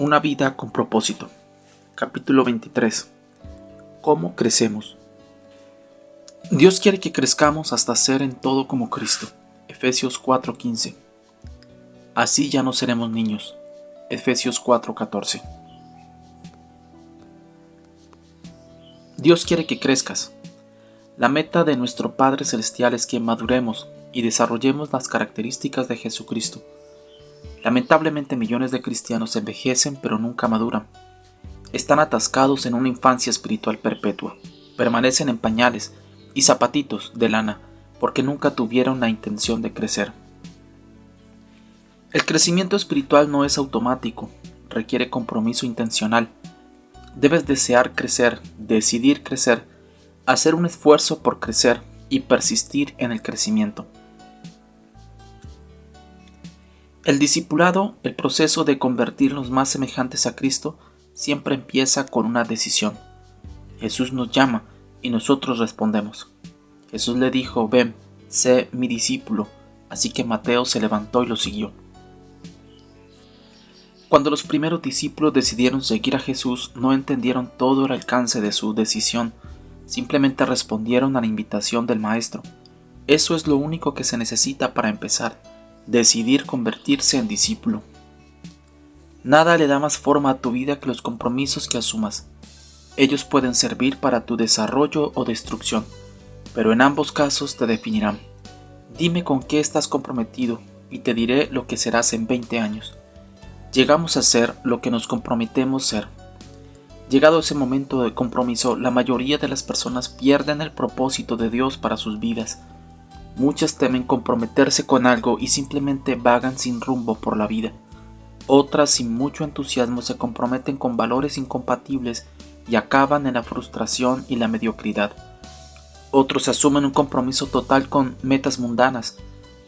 Una vida con propósito. Capítulo 23. ¿Cómo crecemos? Dios quiere que crezcamos hasta ser en todo como Cristo. Efesios 4:15. Así ya no seremos niños. Efesios 4:14. Dios quiere que crezcas. La meta de nuestro Padre Celestial es que maduremos y desarrollemos las características de Jesucristo. Lamentablemente millones de cristianos envejecen pero nunca maduran. Están atascados en una infancia espiritual perpetua. Permanecen en pañales y zapatitos de lana porque nunca tuvieron la intención de crecer. El crecimiento espiritual no es automático, requiere compromiso intencional. Debes desear crecer, decidir crecer, hacer un esfuerzo por crecer y persistir en el crecimiento. El discipulado, el proceso de convertirnos más semejantes a Cristo, siempre empieza con una decisión. Jesús nos llama y nosotros respondemos. Jesús le dijo: ven, sé mi discípulo. Así que Mateo se levantó y lo siguió. Cuando los primeros discípulos decidieron seguir a Jesús, no entendieron todo el alcance de su decisión. Simplemente respondieron a la invitación del Maestro. Eso es lo único que se necesita para empezar: decidir convertirse en discípulo. Nada le da más forma a tu vida que los compromisos que asumas. Ellos pueden servir para tu desarrollo o destrucción, pero en ambos casos te definirán. Dime con qué estás comprometido y te diré lo que serás en 20 años. Llegamos a ser lo que nos comprometemos ser. Llegado ese momento de compromiso, la mayoría de las personas pierden el propósito de Dios para sus vidas. Muchas temen comprometerse con algo y simplemente vagan sin rumbo por la vida. Otras, sin mucho entusiasmo, se comprometen con valores incompatibles y acaban en la frustración y la mediocridad. Otros asumen un compromiso total con metas mundanas,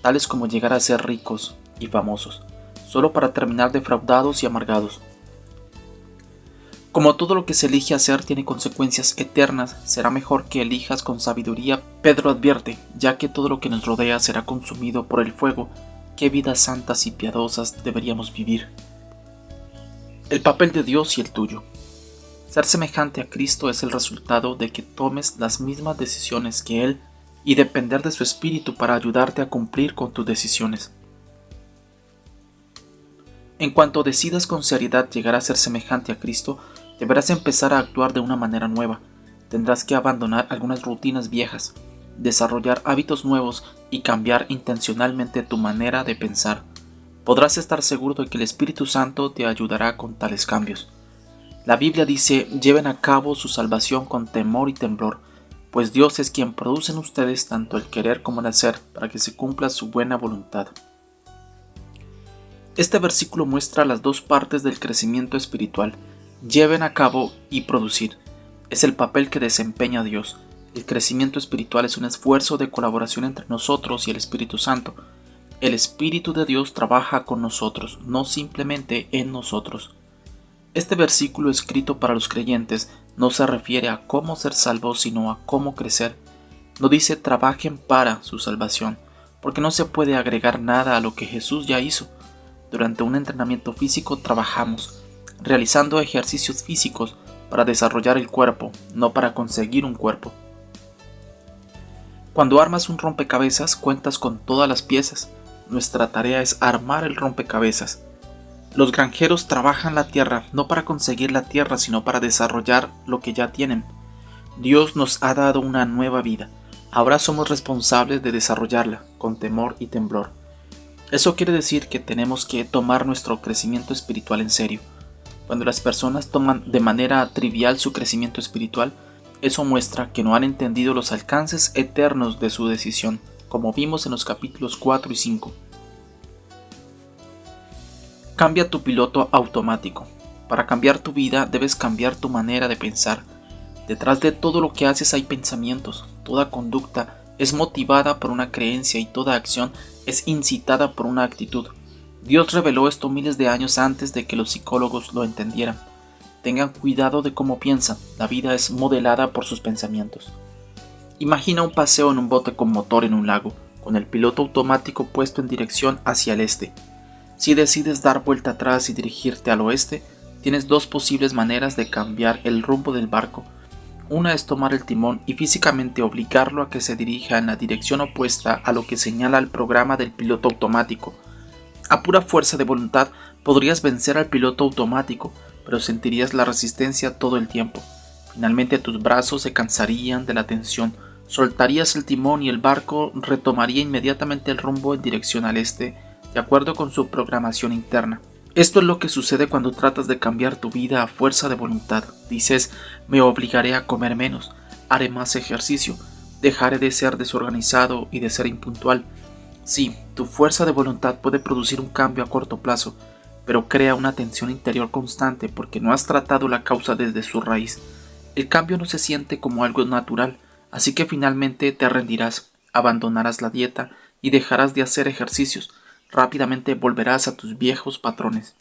tales como llegar a ser ricos y famosos, solo para terminar defraudados y amargados. Como todo lo que se elige hacer tiene consecuencias eternas, será mejor que elijas con sabiduría. Pedro advierte: ya que todo lo que nos rodea será consumido por el fuego, ¿qué vidas santas y piadosas deberíamos vivir? El papel de Dios y el tuyo. Ser semejante a Cristo es el resultado de que tomes las mismas decisiones que Él y depender de su Espíritu para ayudarte a cumplir con tus decisiones. En cuanto decidas con seriedad llegar a ser semejante a Cristo, deberás empezar a actuar de una manera nueva. Tendrás que abandonar algunas rutinas viejas, desarrollar hábitos nuevos y cambiar intencionalmente tu manera de pensar. Podrás estar seguro de que el Espíritu Santo te ayudará con tales cambios. La Biblia dice: lleven a cabo su salvación con temor y temblor, pues Dios es quien produce en ustedes tanto el querer como el hacer para que se cumpla su buena voluntad. Este versículo muestra las dos partes del crecimiento espiritual: lleven a cabo y producir. Es el papel que desempeña Dios. El crecimiento espiritual es un esfuerzo de colaboración entre nosotros y el Espíritu Santo. El Espíritu de Dios trabaja con nosotros, no simplemente en nosotros. Este versículo, escrito para los creyentes, no se refiere a cómo ser salvos, sino a cómo crecer. No dice trabajen para su salvación, porque no se puede agregar nada a lo que Jesús ya hizo. Durante un entrenamiento físico trabajamos, realizando ejercicios físicos para desarrollar el cuerpo, no para conseguir un cuerpo. Cuando armas un rompecabezas, cuentas con todas las piezas. Nuestra tarea es armar el rompecabezas. Los granjeros trabajan la tierra no para conseguir la tierra, sino para desarrollar lo que ya tienen. Dios nos ha dado una nueva vida. Ahora somos responsables de desarrollarla con temor y temblor. Eso quiere decir que tenemos que tomar nuestro crecimiento espiritual en serio. Cuando las personas toman de manera trivial su crecimiento espiritual, eso muestra que no han entendido los alcances eternos de su decisión, como vimos en los capítulos 4 y 5. Cambia tu piloto automático. Para cambiar tu vida debes cambiar tu manera de pensar. Detrás de todo lo que haces hay pensamientos. Toda conducta es motivada por una creencia y toda acción es incitada por una actitud. Dios reveló esto miles de años antes de que los psicólogos lo entendieran. Tengan cuidado de cómo piensan. La vida es modelada por sus pensamientos. Imagina un paseo en un bote con motor en un lago, con el piloto automático puesto en dirección hacia el este. Si decides dar vuelta atrás y dirigirte al oeste, tienes dos posibles maneras de cambiar el rumbo del barco. Una es tomar el timón y físicamente obligarlo a que se dirija en la dirección opuesta a lo que señala el programa del piloto automático. A pura fuerza de voluntad podrías vencer al piloto automático, pero sentirías la resistencia todo el tiempo. Finalmente tus brazos se cansarían de la tensión, soltarías el timón y el barco retomaría inmediatamente el rumbo en dirección al este, de acuerdo con su programación interna. Esto es lo que sucede cuando tratas de cambiar tu vida a fuerza de voluntad. Dices, me obligaré a comer menos, haré más ejercicio, dejaré de ser desorganizado y de ser impuntual. Sí, tu fuerza de voluntad puede producir un cambio a corto plazo, pero crea una tensión interior constante porque no has tratado la causa desde su raíz. El cambio no se siente como algo natural, así que finalmente te rendirás, abandonarás la dieta y dejarás de hacer ejercicios. Rápidamente volverás a tus viejos patrones.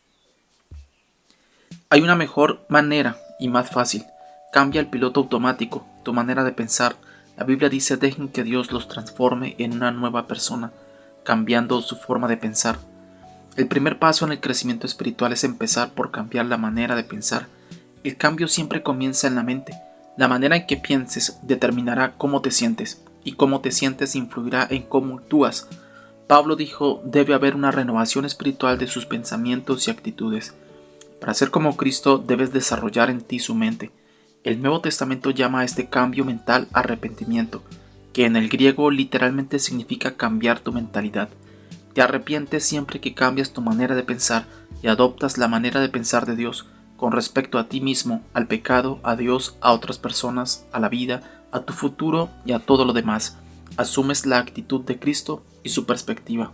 Hay una mejor manera y más fácil. Cambia el piloto automático, tu manera de pensar. La Biblia dice: dejen que Dios los transforme en una nueva persona, cambiando su forma de pensar. El primer paso en el crecimiento espiritual es empezar por cambiar la manera de pensar. El cambio siempre comienza en la mente. La manera en que pienses determinará cómo te sientes, y cómo te sientes influirá en cómo actúas. Pablo dijo: debe haber una renovación espiritual de sus pensamientos y actitudes. Para ser como Cristo debes desarrollar en ti su mente. El Nuevo Testamento llama a este cambio mental arrepentimiento, que en el griego literalmente significa cambiar tu mentalidad. Te arrepientes siempre que cambias tu manera de pensar y adoptas la manera de pensar de Dios con respecto a ti mismo, al pecado, a Dios, a otras personas, a la vida, a tu futuro y a todo lo demás. Asumes la actitud de Cristo y su perspectiva.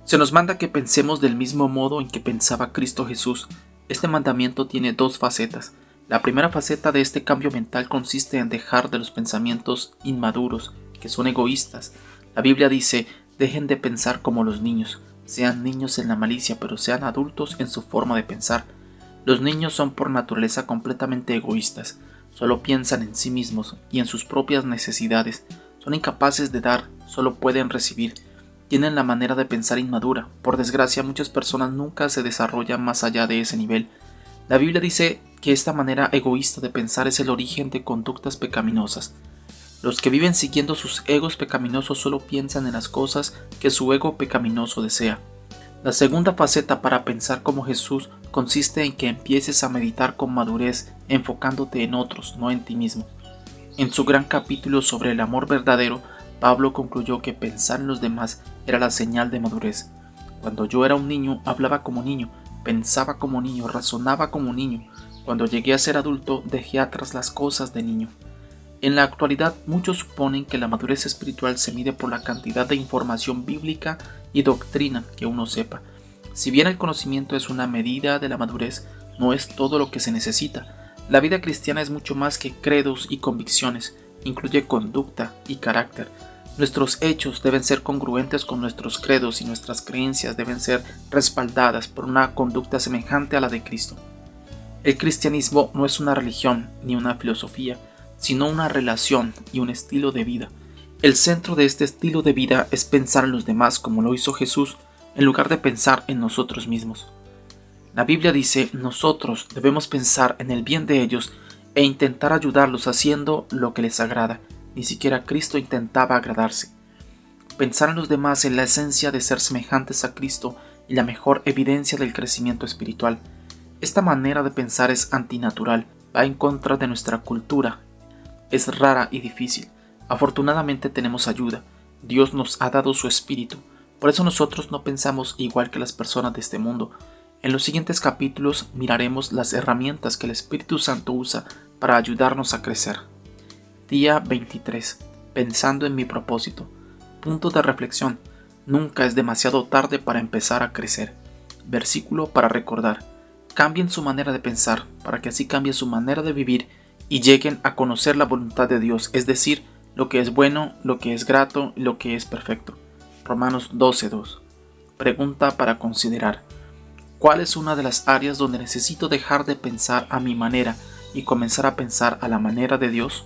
Se nos manda que pensemos del mismo modo en que pensaba Cristo Jesús. Este mandamiento tiene dos facetas. La primera faceta de este cambio mental consiste en dejar de los pensamientos inmaduros, que son egoístas. La Biblia dice: dejen de pensar como los niños. Sean niños en la malicia, pero sean adultos en su forma de pensar. Los niños son por naturaleza completamente egoístas. Solo piensan en sí mismos y en sus propias necesidades. Son incapaces de dar, solo pueden recibir. Tienen la manera de pensar inmadura. Por desgracia, muchas personas nunca se desarrollan más allá de ese nivel. La Biblia dice que esta manera egoísta de pensar es el origen de conductas pecaminosas. Los que viven siguiendo sus egos pecaminosos solo piensan en las cosas que su ego pecaminoso desea. La segunda faceta para pensar como Jesús consiste en que empieces a meditar con madurez, enfocándote en otros, no en ti mismo. En su gran capítulo sobre el amor verdadero, Pablo concluyó que pensar en los demás era la señal de madurez. Cuando yo era un niño, hablaba como niño, pensaba como niño, razonaba como niño. Cuando llegué a ser adulto, dejé atrás las cosas de niño. En la actualidad, muchos suponen que la madurez espiritual se mide por la cantidad de información bíblica y doctrina que uno sepa. Si bien el conocimiento es una medida de la madurez, no es todo lo que se necesita. La vida cristiana es mucho más que credos y convicciones, incluye conducta y carácter. Nuestros hechos deben ser congruentes con nuestros credos y nuestras creencias deben ser respaldadas por una conducta semejante a la de Cristo. El cristianismo no es una religión ni una filosofía, sino una relación y un estilo de vida. El centro de este estilo de vida es pensar en los demás como lo hizo Jesús, en lugar de pensar en nosotros mismos. La Biblia dice: nosotros debemos pensar en el bien de ellos e intentar ayudarlos haciendo lo que les agrada. Ni siquiera Cristo intentaba agradarse. Pensar en los demás es la esencia de ser semejantes a Cristo y la mejor evidencia del crecimiento espiritual. Esta manera de pensar es antinatural, va en contra de nuestra cultura. Es rara y difícil. Afortunadamente tenemos ayuda. Dios nos ha dado su espíritu. Por eso nosotros no pensamos igual que las personas de este mundo. En los siguientes capítulos miraremos las herramientas que el Espíritu Santo usa para ayudarnos a crecer. Día 23. Pensando en mi propósito. Punto de reflexión. Nunca es demasiado tarde para empezar a crecer. Versículo para recordar. Cambien su manera de pensar para que así cambie su manera de vivir y lleguen a conocer la voluntad de Dios, es decir, lo que es bueno, lo que es grato y lo que es perfecto. Romanos 12:2. Pregunta para considerar. ¿Cuál es una de las áreas donde necesito dejar de pensar a mi manera y comenzar a pensar a la manera de Dios?